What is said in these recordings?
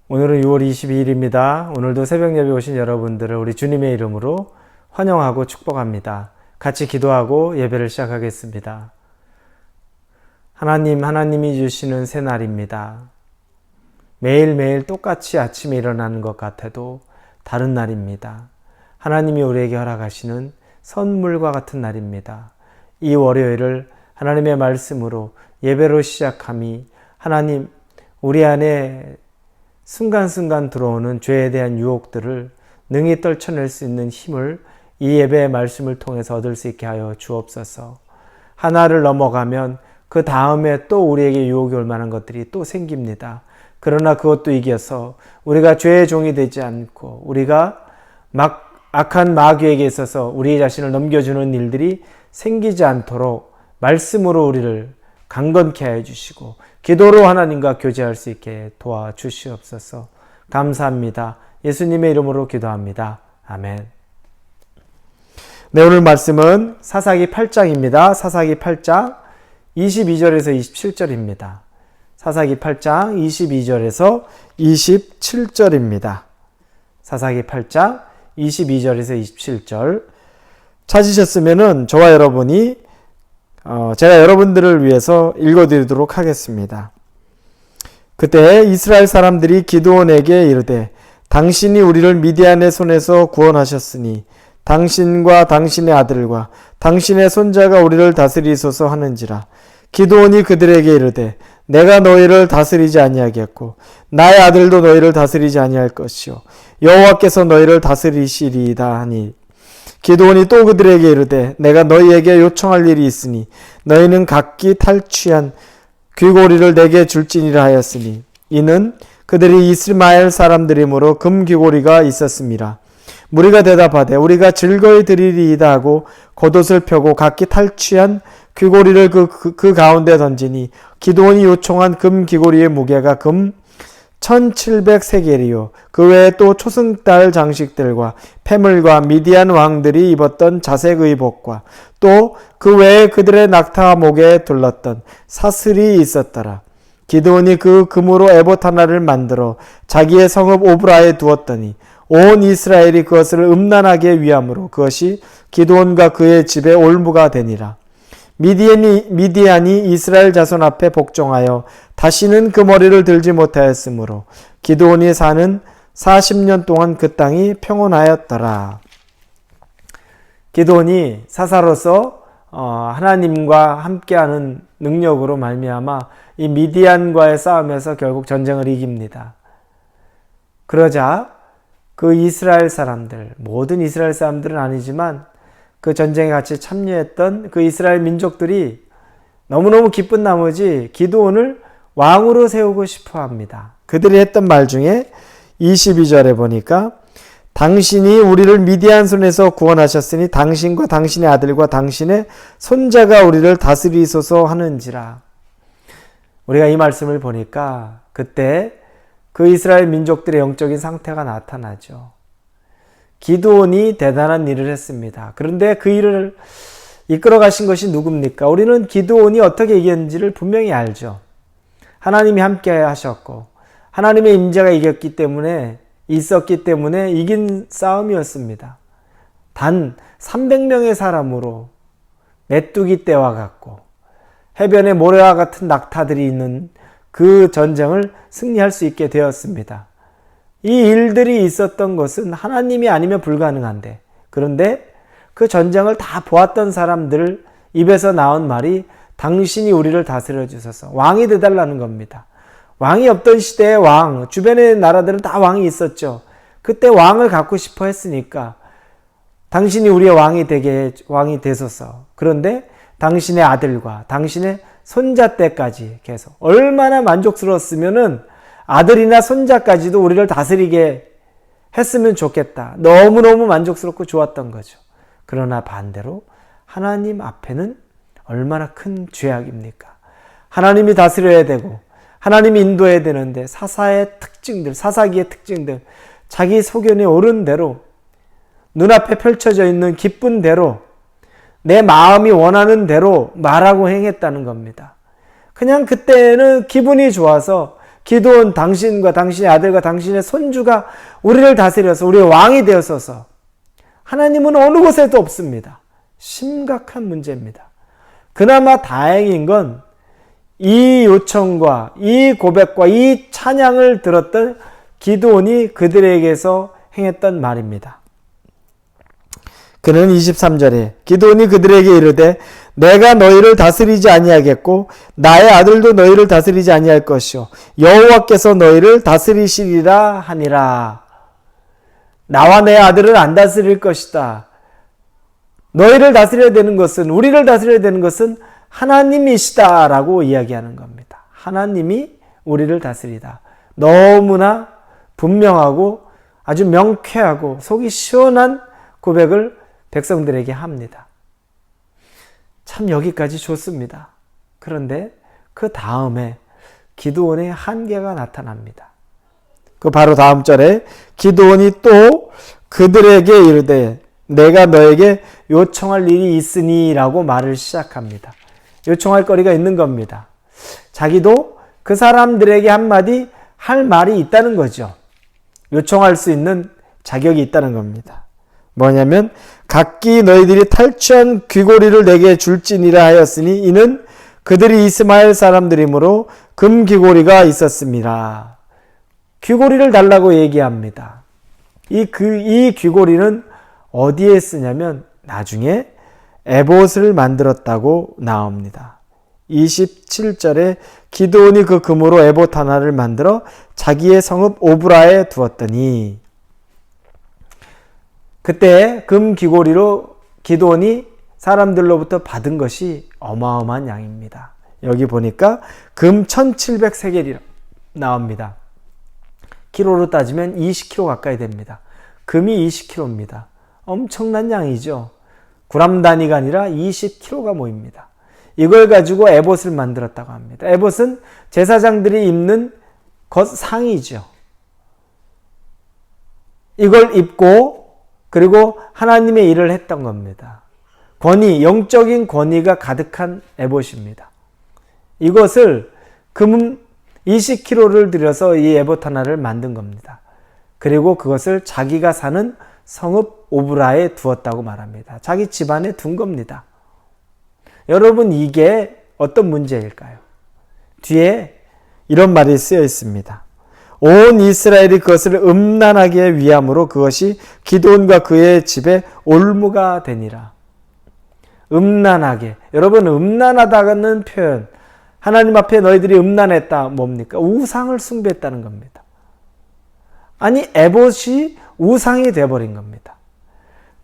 오늘은 6월 22일입니다. 오늘도 새벽 예배 오신 여러분들을 우리 주님의 이름으로 환영하고 축복합니다. 같이 기도하고 예배를 시작하겠습니다. 하나님이 주시는 새 날입니다. 매일매일 똑같이 아침에 일어나는 것 같아도 다른 날입니다. 하나님이 우리에게 허락하시는 선물과 같은 날입니다. 이 월요일을 하나님의 말씀으로 예배로 시작함이 하나님 우리 안에 순간순간 들어오는 죄에 대한 유혹들을 능히 떨쳐낼 수 있는 힘을 이 예배의 말씀을 통해서 얻을 수 있게 하여 주옵소서. 하나를 넘어가면 그 다음에 또 우리에게 유혹이 올 만한 것들이 또 생깁니다. 그러나 그것도 이겨서 우리가 죄의 종이 되지 않고 우리가 악한 마귀에게 있어서 우리 자신을 넘겨주는 일들이 생기지 않도록 말씀으로 우리를 강건케 하여 주시고 기도로 하나님과 교제할 수 있게 도와주시옵소서. 감사합니다. 예수님의 이름으로 기도합니다. 아멘. 네, 오늘 말씀은 사사기 8장입니다. 사사기 8장 22절에서 27절입니다. 사사기 8장 22절에서 27절입니다. 사사기 8장 22절에서 27절 찾으셨으면은 저와 여러분이 제가 여러분들을 위해서 읽어드리도록 하겠습니다. 그때 이스라엘 사람들이 기드온에게 이르되 당신이 우리를 미디안의 손에서 구원하셨으니 당신과 당신의 아들과 당신의 손자가 우리를 다스리소서 하는지라. 기드온이 그들에게 이르되 내가 너희를 다스리지 아니하겠고 나의 아들도 너희를 다스리지 아니할 것이요 여호와께서 너희를 다스리시리이다 하니 기드온이 또 그들에게 이르되 내가 너희에게 요청할 일이 있으니 너희는 각기 탈취한 귀고리를 내게 줄지니라 하였으니 이는 그들이 이스마엘 사람들이므로 금 귀고리가 있었습니다. 무리가 대답하되 우리가 즐거이 드리리이다 하고 겉옷을 펴고 각기 탈취한 귀고리를 그 가운데 던지니 기드온이 요청한 금 귀고리의 무게가 금 1700세겔이요 그 외에 또 초승달 장식들과 패물과 미디안 왕들이 입었던 자색 의복과 또 그 외에 그들의 낙타 목에 둘렀던 사슬이 있었더라. 기드온이 그 금으로 에봇 하나를 만들어 자기의 성읍 오브라에 두었더니 온 이스라엘이 그것을 음란하게 위함으로 그것이 기드온과 그의 집에 올무가 되니라. 미디안이 이스라엘 자손 앞에 복종하여 다시는 그 머리를 들지 못하였으므로 기드온이 사는 40년 동안 그 땅이 평온하였더라. 기드온이 사사로서 하나님과 함께하는 능력으로 말미암아 이 미디안과의 싸움에서 결국 전쟁을 이깁니다. 그러자 그 이스라엘 사람들, 모든 이스라엘 사람들은 아니지만 그 전쟁에 같이 참여했던 그 이스라엘 민족들이 너무너무 기쁜 나머지 기드온을 왕으로 세우고 싶어 합니다. 그들이 했던 말 중에 22절에 보니까 당신이 우리를 미디안 손에서 구원하셨으니 당신과 당신의 아들과 당신의 손자가 우리를 다스리소서 하는지라. 우리가 이 말씀을 보니까 그때 그 이스라엘 민족들의 영적인 상태가 나타나죠. 기드온이 대단한 일을 했습니다. 그런데 그 일을 이끌어 가신 것이 누굽니까? 우리는 기드온이 어떻게 이겼는지를 분명히 알죠. 하나님이 함께 하셨고 하나님의 임재가 있었기 때문에 이긴 싸움이었습니다. 단 300명의 사람으로 메뚜기 떼와 같고 해변에 모래와 같은 낙타들이 있는 그 전쟁을 승리할 수 있게 되었습니다. 이 일들이 있었던 것은 하나님이 아니면 불가능한데, 그런데 그 전쟁을 다 보았던 사람들 입에서 나온 말이 당신이 우리를 다스려 주셔서 왕이 되달라는 겁니다. 왕이 없던 시대에 주변의 나라들은 다 왕이 있었죠. 그때 왕을 갖고 싶어 했으니까 당신이 우리의 왕이 되소서. 그런데 당신의 아들과 당신의 손자 때까지 계속 얼마나 만족스러웠으면은 아들이나 손자까지도 우리를 다스리게 했으면 좋겠다. 너무너무 만족스럽고 좋았던 거죠. 그러나 반대로 하나님 앞에는 얼마나 큰 죄악입니까? 하나님이 다스려야 되고 하나님이 인도해야 되는데 사사기의 특징들, 자기 소견에 오른 대로 눈앞에 펼쳐져 있는 기쁜 대로 내 마음이 원하는 대로 말하고 행했다는 겁니다. 그냥 그때는 기분이 좋아서 기도원 당신과 당신의 아들과 당신의 손주가 우리를 다스려서 우리의 왕이 되었어서 하나님은 어느 곳에도 없습니다. 심각한 문제입니다. 그나마 다행인 건 이 요청과 이 고백과 이 찬양을 들었던 기드온이 그들에게서 행했던 말입니다. 그는 23절에 기드온이 그들에게 이르되 내가 너희를 다스리지 아니하겠고 나의 아들도 너희를 다스리지 아니할 것이요 여호와께서 너희를 다스리시리라 하니라. 나와 내 아들을 안 다스릴 것이다. 너희를 다스려야 되는 것은, 우리를 다스려야 되는 것은 하나님이시다라고 이야기하는 겁니다. 하나님이 우리를 다스리다. 너무나 분명하고 아주 명쾌하고 속이 시원한 고백을 백성들에게 합니다. 참 여기까지 좋습니다. 그런데 그 다음에 기드온의 한계가 나타납니다. 그 바로 다음 절에 기드온이 또 그들에게 이르되 내가 너에게 요청할 일이 있으니 라고 말을 시작합니다. 요청할 거리가 있는 겁니다. 자기도 그 사람들에게 한마디 할 말이 있다는 거죠. 요청할 수 있는 자격이 있다는 겁니다. 뭐냐면 각기 너희들이 탈취한 귀고리를 내게 줄지니라 하였으니 이는 그들이 이스마엘 사람들이므로 금 귀고리가 있었습니다. 귀고리를 달라고 얘기합니다. 이 귀고리는 어디에 쓰냐면 나중에 에봇을 만들었다고 나옵니다. 27절에 기드온이 그 금으로 에봇 하나를 만들어 자기의 성읍 오브라에 두었더니 그때 금 귀고리로 기드온이 사람들로부터 받은 것이 어마어마한 양입니다. 여기 보니까 금 1700세겔이 나옵니다. 키로로 따지면 20kg 가까이 됩니다. 금이 20kg입니다. 엄청난 양이죠. 그람 단위가 아니라 20kg가 모입니다. 이걸 가지고 에봇을 만들었다고 합니다. 에봇은 제사장들이 입는 상이죠. 이걸 입고 그리고 하나님의 일을 했던 겁니다. 권위, 영적인 권위가 가득한 에봇입니다. 이것을 금 20kg를 들여서 이 에봇 하나를 만든 겁니다. 그리고 그것을 자기가 사는 성읍 오브라에 두었다고 말합니다. 자기 집안에 둔 겁니다. 여러분, 이게 어떤 문제일까요? 뒤에 이런 말이 쓰여 있습니다. 온 이스라엘이 그것을 음란하게 위함으로 그것이 기드온과 그의 집에 올무가 되니라. 음란하게. 여러분, 음란하다는 표현, 하나님 앞에 너희들이 음란했다. 뭡니까? 우상을 숭배했다는 겁니다. 아니, 에봇이 우상이 되어버린 겁니다.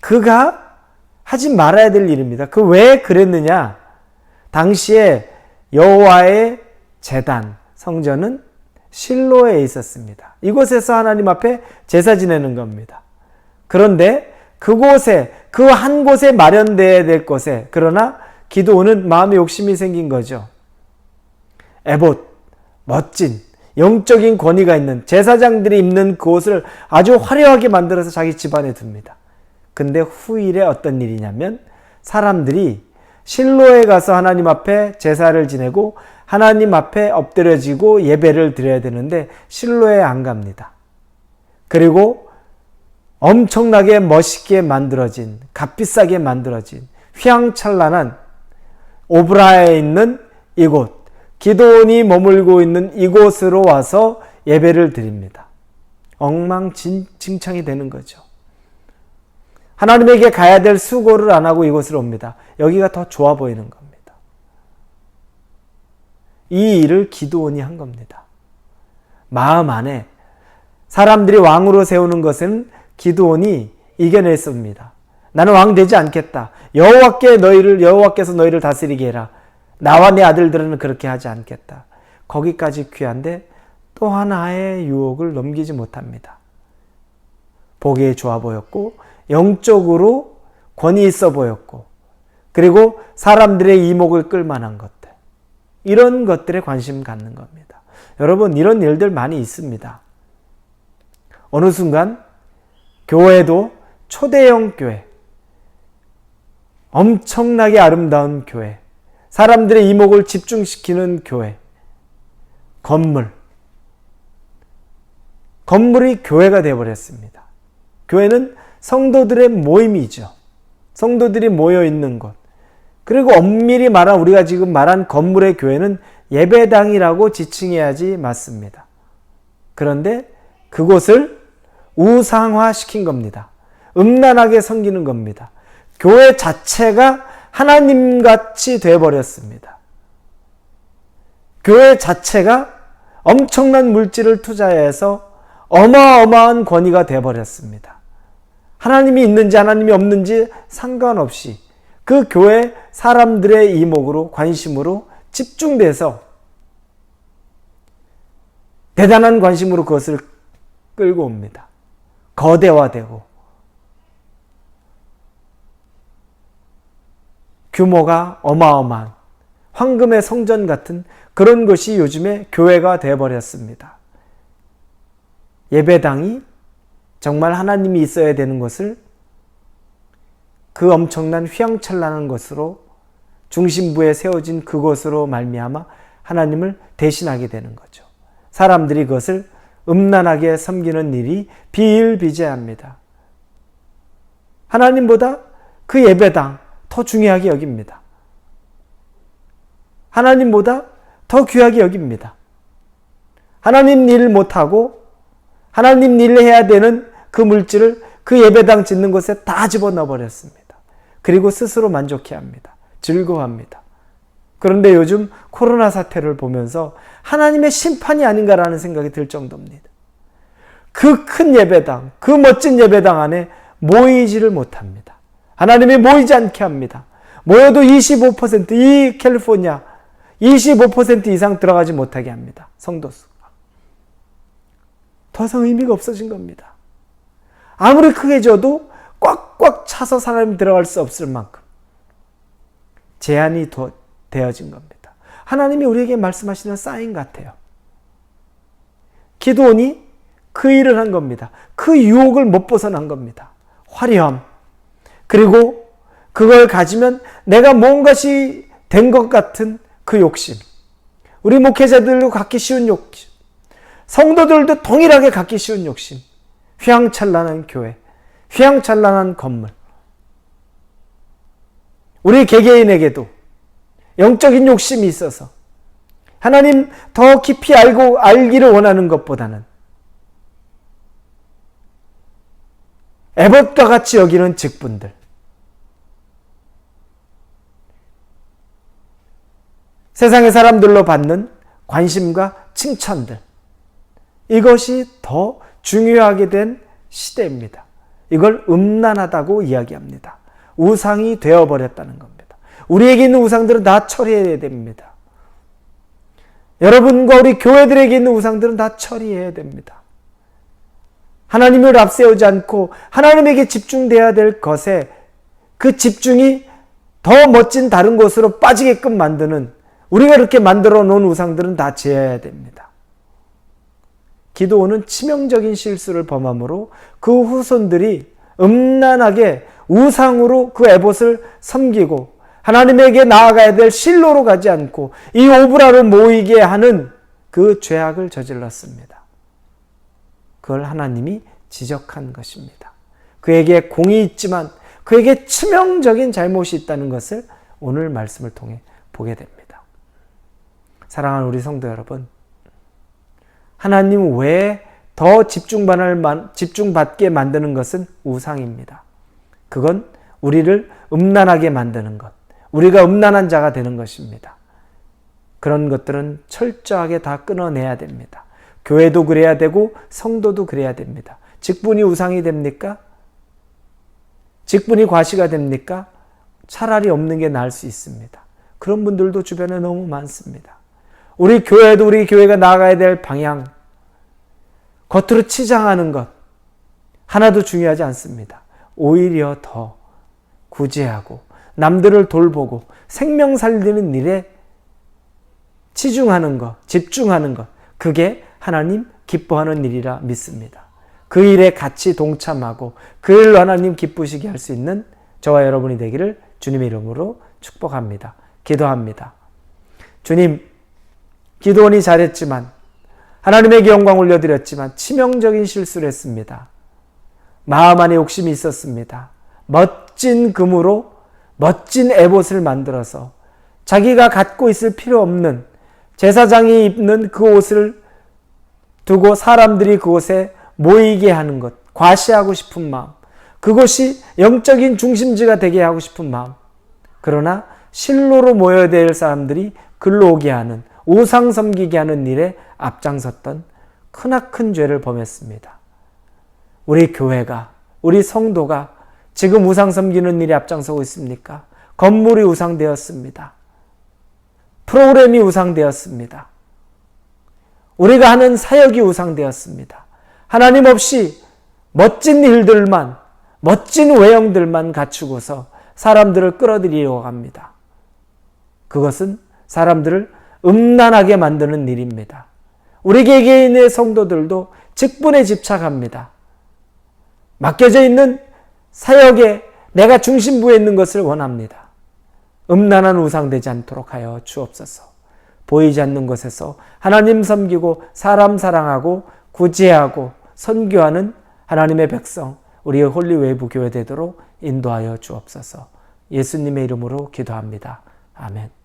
그가 하지 말아야 될 일입니다. 그 왜 그랬느냐? 당시에 여호와의 제단, 성전은 실로에 있었습니다. 이곳에서 하나님 앞에 제사 지내는 겁니다. 그런데 그곳에, 그 한 곳에 마련되어야 될 곳에, 그러나 기드온은 마음의 욕심이 생긴 거죠. 에봇, 멋진 영적인 권위가 있는 제사장들이 입는 그 옷을 아주 화려하게 만들어서 자기 집안에 둡니다. 근데 후일에 어떤 일이냐면 사람들이 실로에 가서 하나님 앞에 제사를 지내고 하나님 앞에 엎드려지고 예배를 드려야 되는데 실로에 안 갑니다. 그리고 엄청나게 멋있게 만들어진, 값비싸게 만들어진 휘황찬란한 오브라에 있는 이곳, 기드온이 머물고 있는 이곳으로 와서 예배를 드립니다. 엉망진창이 되는 거죠. 하나님에게 가야 될 수고를 안 하고 이곳으로 옵니다. 여기가 더 좋아 보이는 겁니다. 이 일을 기드온이 한 겁니다. 마음 안에 사람들이 왕으로 세우는 것은 기드온이 이겨냈습니다. 나는 왕 되지 않겠다. 여호와께서 너희를 다스리게 해라. 나와 내 아들들은 그렇게 하지 않겠다. 거기까지 귀한데 또 하나의 유혹을 넘기지 못합니다. 보기에 좋아 보였고 영적으로 권위 있어 보였고 그리고 사람들의 이목을 끌만한 것들, 이런 것들에 관심 갖는 겁니다. 여러분, 이런 일들 많이 있습니다. 어느 순간 교회도 초대형 교회, 엄청나게 아름다운 교회, 사람들의 이목을 집중시키는 교회, 건물, 건물이 교회가 되어버렸습니다. 교회는 성도들의 모임이죠. 성도들이 모여 있는 곳. 그리고 엄밀히 말한 우리가 지금 말한 건물의 교회는 예배당이라고 지칭해야지 맞습니다. 그런데 그곳을 우상화시킨 겁니다. 음란하게 섬기는 겁니다. 교회 자체가 하나님같이 되어버렸습니다. 교회 자체가 엄청난 물질을 투자해서 어마어마한 권위가 되어버렸습니다. 하나님이 있는지 하나님이 없는지 상관없이 그 교회 사람들의 이목으로 관심으로 집중돼서 대단한 관심으로 그것을 끌고 옵니다. 거대화되고 규모가 어마어마한 황금의 성전 같은 그런 것이 요즘에 교회가 되어버렸습니다. 예배당이 정말 하나님이 있어야 되는 것을 그 엄청난 휘황찬란한 것으로 중심부에 세워진 그것으로 말미암아 하나님을 대신하게 되는 거죠. 사람들이 그것을 음란하게 섬기는 일이 비일비재합니다. 하나님보다 그 예배당 더 중요하게 여깁니다. 하나님보다 더 귀하게 여깁니다. 하나님 일 못하고 하나님 일을 해야 되는 그 물질을 그 예배당 짓는 곳에 다 집어넣어 버렸습니다. 그리고 스스로 만족해합니다. 즐거워합니다. 그런데 요즘 코로나 사태를 보면서 하나님의 심판이 아닌가라는 생각이 들 정도입니다. 그 큰 예배당, 그 멋진 예배당 안에 모이지를 못합니다. 하나님이 모이지 않게 합니다. 모여도 25%, 이 캘리포니아 25% 이상 들어가지 못하게 합니다. 성도수가. 더 이상 의미가 없어진 겁니다. 아무리 크게 져도 꽉꽉 차서 사람이 들어갈 수 없을 만큼 제한이 되어진 겁니다. 하나님이 우리에게 말씀하시는 사인 같아요. 기드온이 그 일을 한 겁니다. 그 유혹을 못 벗어난 겁니다. 화려함. 그리고 그걸 가지면 내가 뭔가시 된 것 같은 그 욕심. 우리 목회자들도 갖기 쉬운 욕심. 성도들도 동일하게 갖기 쉬운 욕심. 휘황찬란한 교회. 휘황찬란한 건물. 우리 개개인에게도 영적인 욕심이 있어서 하나님 더 깊이 알기를 원하는 것보다는 에봇과 같이 여기는 직분들, 세상의 사람들로 받는 관심과 칭찬들, 이것이 더 중요하게 된 시대입니다. 이걸 음란하다고 이야기합니다. 우상이 되어버렸다는 겁니다. 우리에게 있는 우상들은 다 처리해야 됩니다. 여러분과 우리 교회들에게 있는 우상들은 다 처리해야 됩니다. 하나님을 앞세우지 않고 하나님에게 집중돼야 될 것에 그 집중이 더 멋진 다른 곳으로 빠지게끔 만드는, 우리가 이렇게 만들어 놓은 우상들은 다 제어해야 됩니다. 기드온은 치명적인 실수를 범함으로 그 후손들이 음란하게 우상으로 그 에봇을 섬기고 하나님에게 나아가야 될 실로로 가지 않고 이 오브라를 모이게 하는 그 죄악을 저질렀습니다. 그걸 하나님이 지적한 것입니다. 그에게 공이 있지만 그에게 치명적인 잘못이 있다는 것을 오늘 말씀을 통해 보게 됩니다. 사랑하는 우리 성도 여러분, 하나님 외에 더 집중받게 만드는 것은 우상입니다. 그건 우리를 음란하게 만드는 것, 우리가 음란한 자가 되는 것입니다. 그런 것들은 철저하게 다 끊어내야 됩니다. 교회도 그래야 되고 성도도 그래야 됩니다. 직분이 우상이 됩니까? 직분이 과시가 됩니까? 차라리 없는 게 나을 수 있습니다. 그런 분들도 주변에 너무 많습니다. 우리 교회도 우리 교회가 나아가야 될 방향, 겉으로 치장하는 것 하나도 중요하지 않습니다. 오히려 더 구제하고 남들을 돌보고 생명 살리는 일에 치중하는 것, 집중하는 것, 그게 하나님 기뻐하는 일이라 믿습니다. 그 일에 같이 동참하고 그 일로 하나님 기쁘시게 할 수 있는 저와 여러분이 되기를 주님의 이름으로 축복합니다. 기도합니다. 주님, 기드온이 잘했지만 하나님에게 영광 올려드렸지만 치명적인 실수를 했습니다. 마음 안에 욕심이 있었습니다. 멋진 금으로 멋진 에봇을 만들어서 자기가 갖고 있을 필요 없는 제사장이 입는 그 옷을 두고 사람들이 그곳에 모이게 하는 것, 과시하고 싶은 마음, 그것이 영적인 중심지가 되게 하고 싶은 마음, 그러나 실로로 모여야 될 사람들이 글로 오게 하는, 우상 섬기게 하는 일에 앞장섰던 크나큰 죄를 범했습니다. 우리 교회가, 우리 성도가 지금 우상 섬기는 일에 앞장서고 있습니까? 건물이 우상되었습니다. 프로그램이 우상되었습니다. 우리가 하는 사역이 우상되었습니다. 하나님 없이 멋진 일들만, 멋진 외형들만 갖추고서 사람들을 끌어들이려고 합니다. 그것은 사람들을 음란하게 만드는 일입니다. 우리 개개인의 성도들도 직분에 집착합니다. 맡겨져 있는 사역에 내가 중심부에 있는 것을 원합니다. 음란한 우상되지 않도록 하여 주옵소서. 보이지 않는 곳에서 하나님 섬기고 사람 사랑하고 구제하고 선교하는 하나님의 백성, 우리의 홀리 웨이브 교회 되도록 인도하여 주옵소서. 예수님의 이름으로 기도합니다. 아멘.